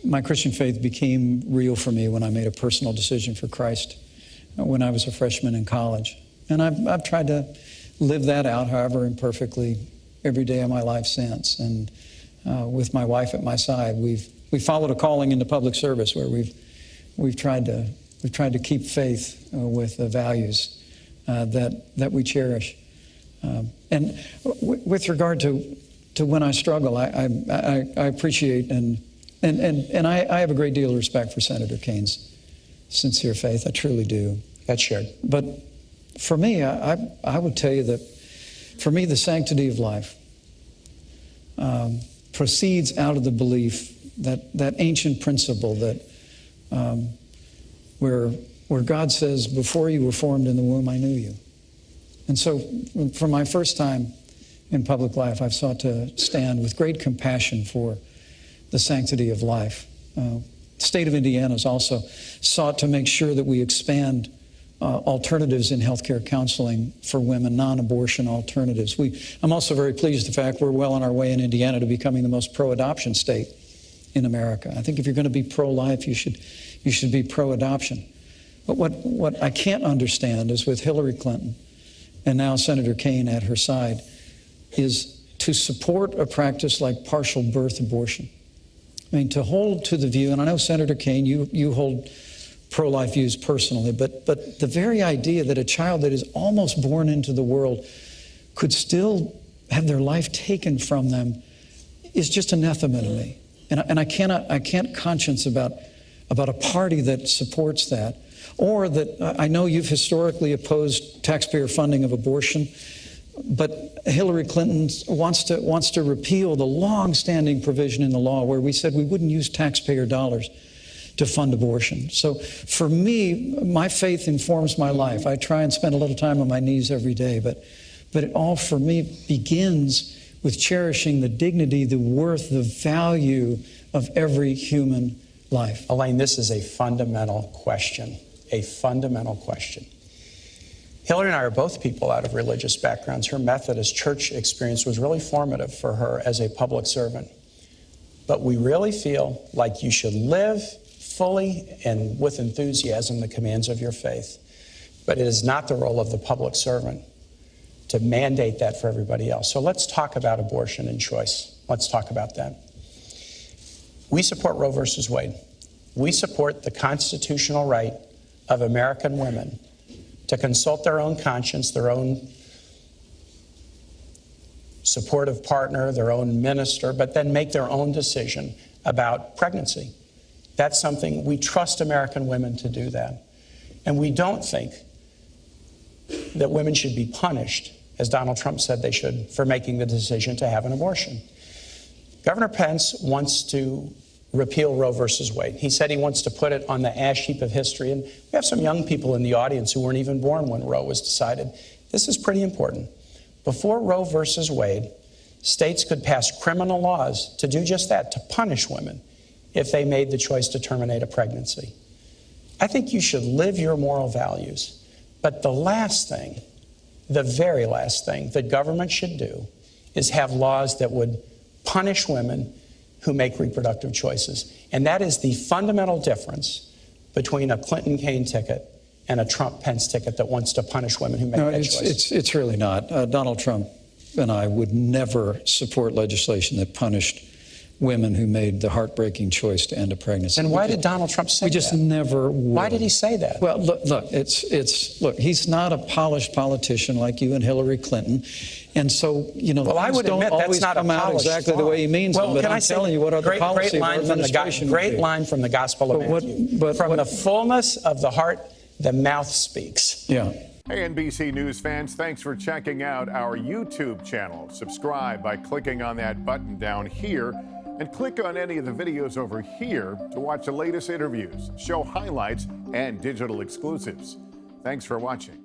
my Christian faith became real for me when I made a personal decision for Christ when I was a freshman in college. And I've tried to live that out, however imperfectly, every day of my life since. And with my wife at my side, we followed a calling into public service where we've tried to keep faith with the values that we cherish. And with regard to when I struggle, I appreciate and I have a great deal of respect for Senator Kaine's sincere faith. I truly do. That's shared. But for me, I would tell you that for me, the sanctity of life proceeds out of the belief that ancient principle that where God says, before you were formed in the womb, I knew you. And so for my first time in public life, I've sought to stand with great compassion for the sanctity of life. The state of Indiana has also sought to make sure that we expand alternatives in healthcare counseling for women, non-abortion alternatives. I'm also very pleased the fact we're well on our way in Indiana to becoming the most pro-adoption state in America. I think if you're going to be pro-life, you should be pro-adoption. But what I can't understand is with Hillary Clinton and now Senator Kaine at her side is to support a practice like partial birth abortion. I mean, to hold to the view, and I know Senator Kaine, you hold pro-life views personally, but the very idea that a child that is almost born into the world could still have their life taken from them is just anathema to me. And I can't conscience about a party that supports that, or that I know you've historically opposed taxpayer funding of abortion, but Hillary Clinton wants to repeal the long-standing provision in the law where we said we wouldn't use taxpayer dollars to fund abortion. So for me, my faith informs my life. I try and spend a little time on my knees every day, but it all for me begins with cherishing the dignity, the worth, the value of every human life. Elaine, this is a fundamental question, a fundamental question. Hillary and I are both people out of religious backgrounds. Her Methodist church experience was really formative for her as a public servant. But we really feel like you should live fully and with enthusiasm the commands of your faith. But it is not the role of the public servant to mandate that for everybody else. So let's talk about abortion and choice. Let's talk about that. We support Roe versus Wade. We support the constitutional right of American women to consult their own conscience, their own supportive partner, their own minister, but then make their own decision about pregnancy. That's something we trust American women to do that. And we don't think that women should be punished, as Donald Trump said they should, for making the decision to have an abortion. Governor Pence wants to repeal Roe versus Wade. He said he wants to put it on the ash heap of history. And we have some young people in the audience who weren't even born when Roe was decided. This is pretty important. Before Roe versus Wade, states could pass criminal laws to do just that, to punish women if they made the choice to terminate a pregnancy. I think you should live your moral values. But the last thing, the very last thing that government should do is have laws that would punish women who make reproductive choices. And that is the fundamental difference between a Clinton-Kaine ticket and a Trump-Pence ticket that wants to punish women who make that choice. It's really not. Donald Trump and I would never support legislation that punished women who made the heartbreaking choice to end a pregnancy. And why did Donald Trump say that? We just never would. Why did he say that? Well, look, he's not a polished politician like you and Hillary Clinton. And so, you know, well, I would admit that's not come out exactly the way he means them. But I'm telling you what other policy of our administration great line from the Gospel of Matthew. From the fullness of the heart, the mouth speaks. Yeah. Hey, NBC News fans, thanks for checking out our YouTube channel. Subscribe by clicking on that button down here and click on any of the videos over here to watch the latest interviews, show highlights, and digital exclusives. Thanks for watching.